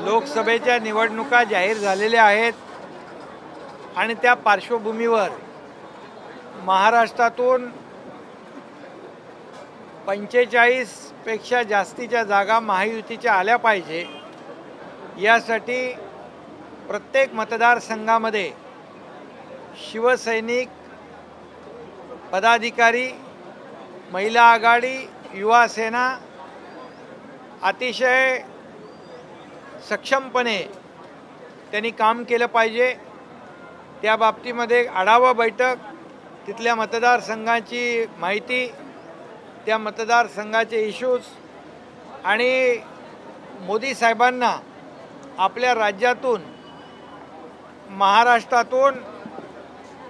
लोकसभेच्या निवडणुका जाहीर झालेल्या आहेत आणि त्या पार्श्वभूमीवर महाराष्ट्रातून 45 पेक्षा जास्तीच्या जागा महायुतीच्या आल्या पाहिजे यासाठी प्रत्येक मतदारसंघामध्ये शिवसैनिक पदाधिकारी, महिला आघाडी, युवा सेना अतिशय सक्षमपणे त्यांनी काम केलं पाहिजे। त्या बाबतीमध्ये आढावा बैठक, तिथल्या मतदारसंघाची माहिती, त्या मतदारसंघाचे इश्यूज आणि मोदी साहेबांना आपल्या राज्यातून महाराष्ट्रातून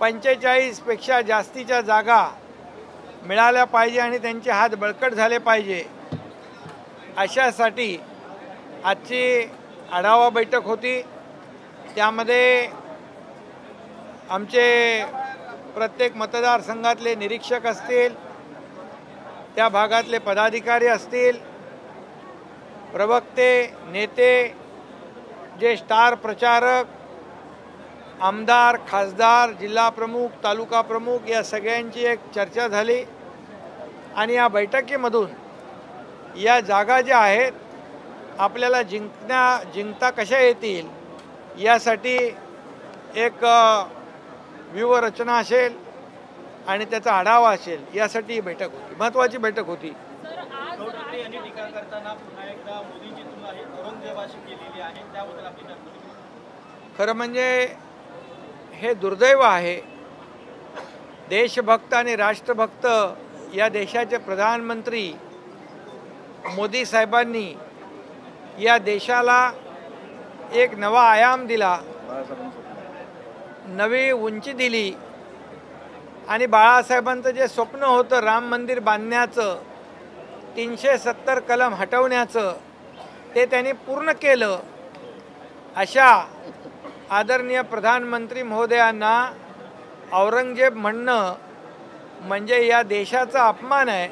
45 पेक्षा जास्तीच्या जागा मिळाल्या पाहिजे आणि त्यांचे हात बळकट झाले पाहिजे अशासाठी आजची आढावा बैठक होती। त्यामध्ये आमचे प्रत्येक मतदारसंघातले निरीक्षक असतील, त्या भागातले पदाधिकारी असतील, प्रवक्ते, नेते, जे स्टार प्रचारक, आमदार, खासदार, जिल्हा प्रमुख, तालुका प्रमुख या सगळ्यांची एक चर्चा झाली आणि या बैठकीमधून या जागा ज्या आहेत आपल्याला जिंकता कशा येतील यासाठी एक व्यूहरचना असेल आणि त्याचा आढावा असेल यासाठी ही बैठक होती, महत्त्वाची बैठक होती। खरं म्हणजे हे दुर्दैव आहे। देशभक्त आणि राष्ट्रभक्त या देशाचे प्रधानमंत्री मोदी साहेबांनी या देशाला एक नवा आयाम दिला, नवी उंची दिली आणि बाळासाहेबांचं जे स्वप्न होतं राम मंदिर बांधण्याचं, 370 कलम हटवण्याचं, ते त्यांनी पूर्ण केलं। अशा आदरणीय प्रधानमंत्री महोदयांना औरंगजेब म्हणणं म्हणजे या देशाचा अपमान आहे।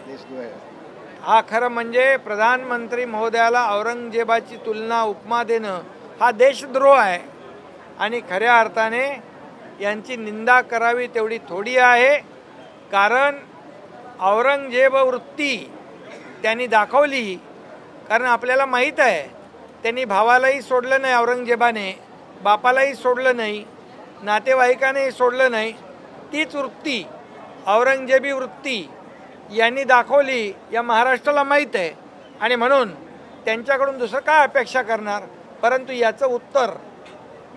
हा खरं म्हणजे प्रधानमंत्री महोदयाला औरंगजेबाची तुलना, उपमा देणं हा देशद्रोह आहे आणि खऱ्या अर्थाने यांची निंदा करावी तेवढी थोडी आहे। कारण औरंगजेब वृत्ती त्यांनी दाखवली, कारण आपल्याला माहीत आहे त्यांनी भावालाही सोडलं नाही, औरंगजेबाने बापालाही सोडलं नाही, नातेवाईकांनाही सोडलं नाही। तीच वृत्ती, औरंगजेबी वृत्ती यांनी दाखवली, या महाराष्ट्राला माहीत आहे आणि म्हणून त्यांच्याकडून दुसरं काय अपेक्षा करणार। परंतु याचं उत्तर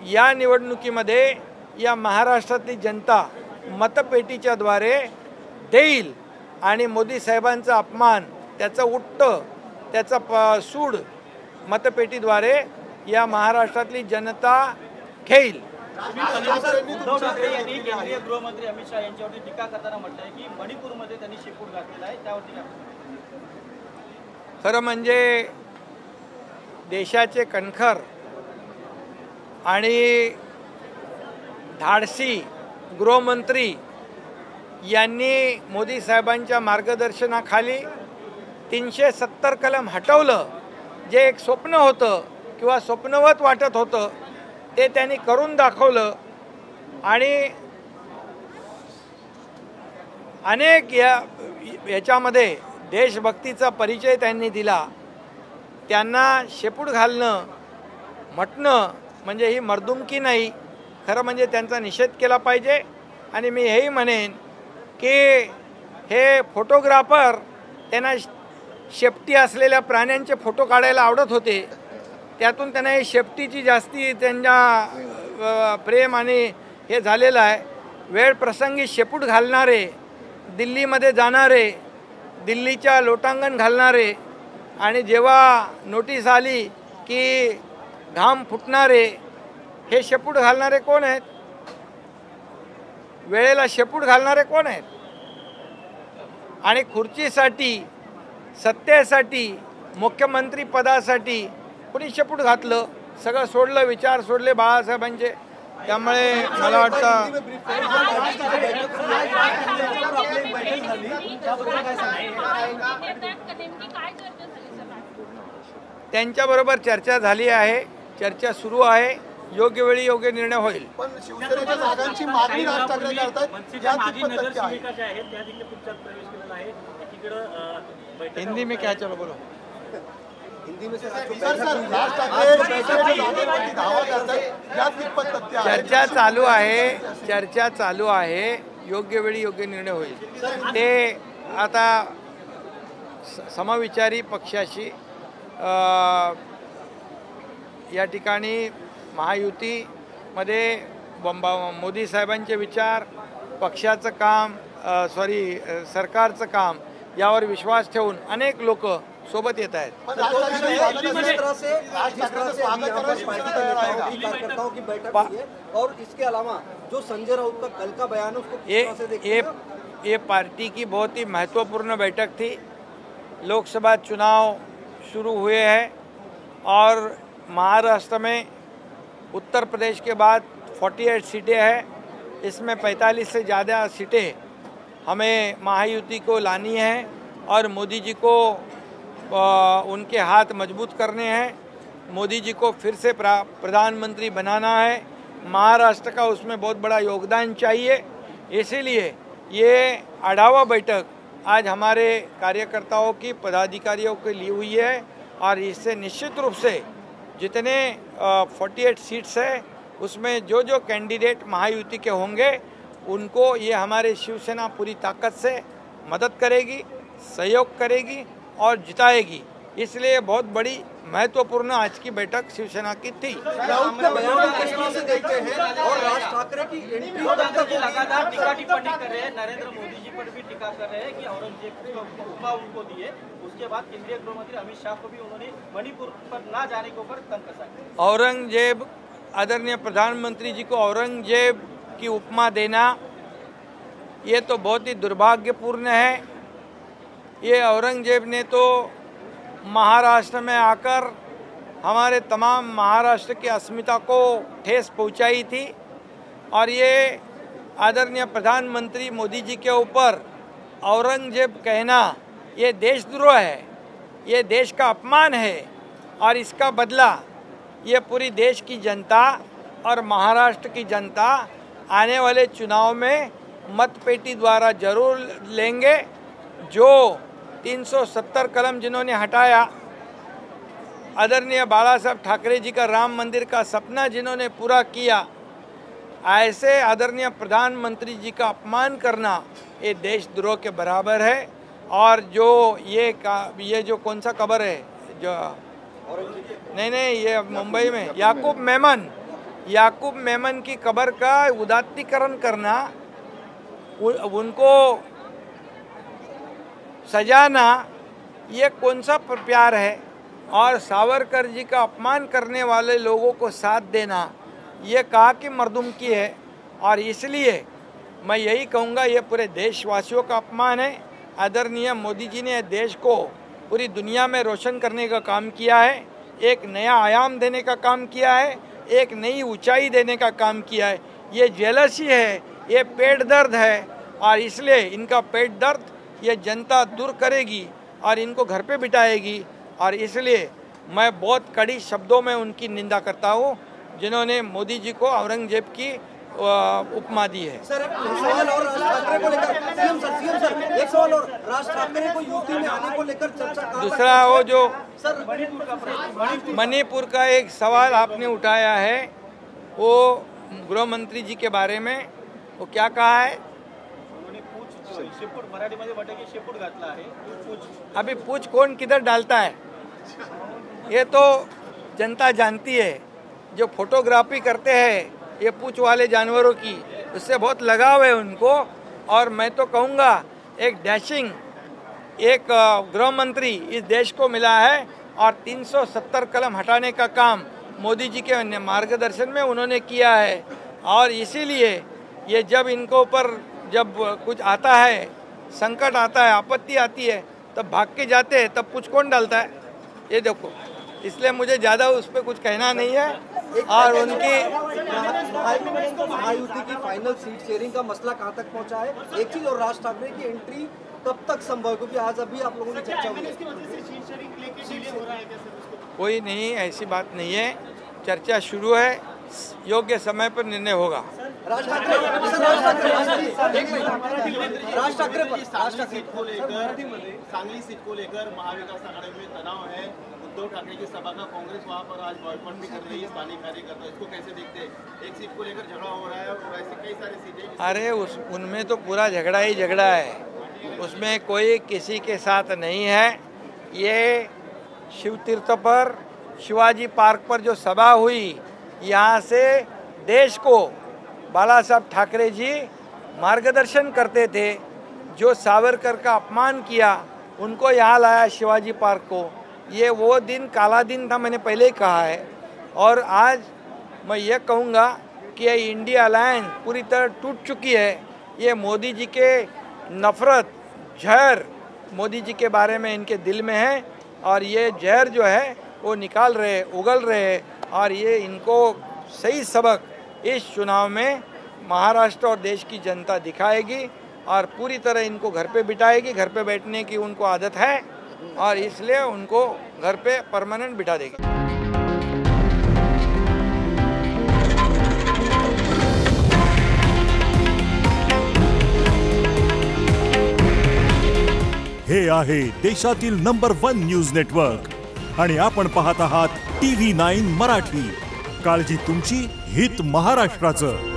या निवडणुकीमध्ये या महाराष्ट्रातली जनता मतपेटीच्या द्वारे देईल आणि मोदी साहेबांचा अपमान, त्याचं उट्टं, त्याचा सूड मतपेटीद्वारे या महाराष्ट्रातली जनता घेईल। उद्धव ठाकरे यांनी केंद्रीय गृहमंत्री अमित शहा यांच्यावरती टीका करताना म्हटलंय की मणिपूरमध्ये त्यांनी शेपूट घातलेला आहे, त्यावरती काय? खरं म्हणजे देशाचे कणखर आणि धाडसी गृहमंत्री यांनी मोदी साहेबांच्या मार्गदर्शनाखाली 370 कलम हटवलं। जे एक स्वप्न होतं किंवा स्वप्नवत वाटत होतं ते त्यांनी करून दाखवलं आणि अनेक याच्यामध्ये देशभक्तीचा परिचय त्यांनी दिला। त्यांना शेपूट घालणं म्हटणं म्हणजे ही मर्दुमकी नाही, खरं म्हणजे त्यांचा निषेध केला पाहिजे। आणि मी हेही म्हणेन की हे फोटोग्राफर त्यांना शेपटी असलेल्या प्राण्यांचे फोटो काढायला आवडत होते, त्यातून त्यांना ही शेपटीची जास्ती त्यांच्या प्रेम आणि हे झालेलं आहे। वेळ प्रसंगी शेपूट घालणारे, दिल्लीमध्ये जाणारे, दिल्लीच्या लोटांगण घालणारे आणि जेव्हा नोटीस आली की घाम फुटणारे, हे शेपूट घालणारे कोण आहेत? वेळेला शेपूट घालणारे कोण आहेत? आणि खुर्चीसाठी, सत्तेसाठी, मुख्यमंत्री पदासाठी कोणी शेपूट घातलं? सगळं सोडलं, विचार सोडले बाळासाहेबांचे। त्यामुळे मला वाटतं त्यांच्याबरोबर चर्चा झाली आहे। चर्चा सुरू आहे. योग्य वेळी योग्य निर्णय होईल. पण शिवसेनेच्या जागांची मागणी राज ठाकरे करतात या कितपत सत्य आहे? हिंदी में क्या, चलो बोलो. हिंदी में सर राज ठाकरे शिवसेनेच्या जागांवरती धावा करतात या कितपत सत्य आहे? चर्चा चालू आहे. योग्य वेळी योग्य निर्णय होईल. ते आता समविचारी पक्षाशी या ठिकाणी महायुतीमध्ये मोदी साहेबांचे विचार, पक्षाचं काम, सरकारचं काम यावर विश्वास ठेवून अनेक लोक सोबत येत आहेत. कार्यकर्ताओं की बैठक हुई है और इसके अलावा जो संजय राउत का कल का बयान है उसको किस तरह से देखते हैं? ये पार्टी की बहुत ही महत्वपूर्ण बैठक थी. लोकसभा चुनाव शुरू हुए हैं और महाराष्ट्र में उत्तर प्रदेश के बाद 48 सीटें हैं. इसमें 45 से ज़्यादा सीटें हमें महायुति को लानी है और मोदी जी को उनके हाथ मजबूत करने हैं. मोदी जी को फिर से प्रधानमंत्री बनाना है. महाराष्ट्र का उसमें बहुत बड़ा योगदान चाहिए. इसीलिए ये आढावा बैठक आज हमारे कार्यकर्ताओं की, पदाधिकारियों की ली हुई है और इससे निश्चित रूप से जितने 48 सीट्स है उसमें जो जो कैंडिडेट महायुति के होंगे उनको ये हमारे शिवसेना पूरी ताकत से मदद करेगी, सहयोग करेगी और जिताएगी. इसलिए बहुत बड़ी महत्वपूर्ण आज की बैठक शिवसेना की थी. राउत का बयान किस तरह से देखते हैं और राज ठाकरे की एंट्री लगातार टीका टिप्पणी कर रहे हैं, नरेंद्र मोदी जी पर भी टीका कर रहे हैं कि औरंगजेब को उपमा उनको दिए. उसके बाद केंद्रीय गृह मंत्री अमित शाह को भी उन्होंने मणिपुर पर ना जाने के ऊपर तंग कसा. औरंगजेब, आदरणीय प्रधानमंत्री जी को औरंगजेब की उपमा देना ये तो बहुत ही दुर्भाग्यपूर्ण है. ये औरंगजेब ने तो महाराष्ट्र में आकर हमारे तमाम महाराष्ट्र की अस्मिता को ठेस पहुंचाई थी और ये आदरणीय प्रधानमंत्री मोदी जी के ऊपर औरंगजेब कहना ये देशद्रोह है, ये देश का अपमान है और इसका बदला ये पूरी देश की जनता और महाराष्ट्र की जनता आने वाले चुनाव में मतपेटी द्वारा जरूर लेंगे. जो 370 कलम जिन्होंने हटाया, आदरणीय बाला साहब ठाकरे जी का राम मंदिर का सपना जिन्होंने पूरा किया, ऐसे आदरणीय प्रधानमंत्री जी का अपमान करना ये देशद्रोह के बराबर है. और जो ये जो कौन सा कब्र है जो नहीं ये मुंबई में याकूब मेमन की कब्र का उदात्तीकरण करना, उनको सजाना, ये कौन सा प्यार है. और सावरकर जी का अपमान करने वाले लोगों को साथ देना ये कहा कि मर्दुमकी है. और इसलिए मैं यही कहूँगा ये पूरे देशवासियों का अपमान है. आदरणीय मोदी जी ने देश को पूरी दुनिया में रोशन करने का काम किया है, एक नया आयाम देने का काम किया है, एक नई ऊंचाई देने का काम किया है. ये जेलसी है, ये पेट दर्द है और इसलिए इनका पेट दर्द ये जनता दूर करेगी और इनको घर पे बिठाएगी. और इसलिए मैं बहुत कड़ी शब्दों में उनकी निंदा करता हूँ जिन्होंने मोदी जी को औरंगजेब की उपमा दी है. सर एक सवाल और राज ठाकरे को लेकर सीएम सर एक सवाल और राज ठाकरे को यूपी में आने को लेकर चर्चा. दूसरा वो जो सर मणिपुर का एक सवाल आपने उठाया है, वो गृह मंत्री जी के बारे में वो क्या कहा है? अभी पूछ कौन किधर डालता है ये तो जनता जानती है. जो फोटोग्राफी करते हैं ये पूछ वाले जानवरों की, उससे बहुत लगाव है उनको. और मैं तो कहूँगा एक डैशिंग एक गृह मंत्री इस देश को मिला है और 370 कलम हटाने का काम मोदी जी के मार्गदर्शन में उन्होंने किया है. और इसीलिए ये जब इनको ऊपर जब कुछ आता है, संकट आता है, आपत्ति आती है, तब भाग के जाते हैं, तब कुछ कौन डालता है ये देखो. इसलिए मुझे ज़्यादा उस पर कुछ कहना नहीं है. और उनकी महायुति की फाइनल सीट शेयरिंग का मसला कहां तक पहुंचा है, एक चीज, और राज ठाकरे की एंट्री कब तक संभव है, क्योंकि आज अभी आप लोगों की चर्चा हुई है. कोई नहीं, ऐसी बात नहीं है. चर्चा शुरू है, योग्य समय पर निर्णय होगा। राज ठाकरे सीट को लेकर सांगली सीट को लेकर महाविकास आघाड़ी में तनाव है। उद्धव ठाकरे की सभा का कांग्रेस वहां पर आज बॉयकॉट भी कर रही है स्थानीय कार्यकर्ता। इसको कैसे देखते हैं? एक सीट को लेकर झगड़ा हो रहा है और ऐसे कई सारी सीटें। अरे उनमें तो पूरा झगड़ा ही झगड़ा है, उसमें कोई किसी के साथ नहीं है। ये शिव तीर्थ पर शिवाजी पार्क पर जो सभा हुई, यहाँ से देश को बाला साहब ठाकरे जी मार्गदर्शन करते थे। जो सावरकर का अपमान किया उनको यहाँ लाया शिवाजी पार्क को। ये वो दिन काला दिन था, मैंने पहले ही कहा है। और आज मैं ये कहूँगा कि ये इंडिया अलायंस पूरी तरह टूट चुकी है। ये मोदी जी के नफरत जहर मोदी जी के बारे में इनके दिल में है और ये जहर जो है वो निकाल रहे, उगल रहे। और ये इनको सही सबक इस चुनाव में महाराष्ट्र और देश की जनता दिखाएगी और पूरी तरह इनको घर पे बिठाएगी। घर पे बैठने की उनको आदत है और इसलिए उनको घर पे परमानेंट बिठा देगी। हे आहे देशातील नंबर 1 न्यूज नेटवर्क आणि आपण पाहत आहात TV9 मराठी। काळजी तुमची, हित महाराष्ट्राचं।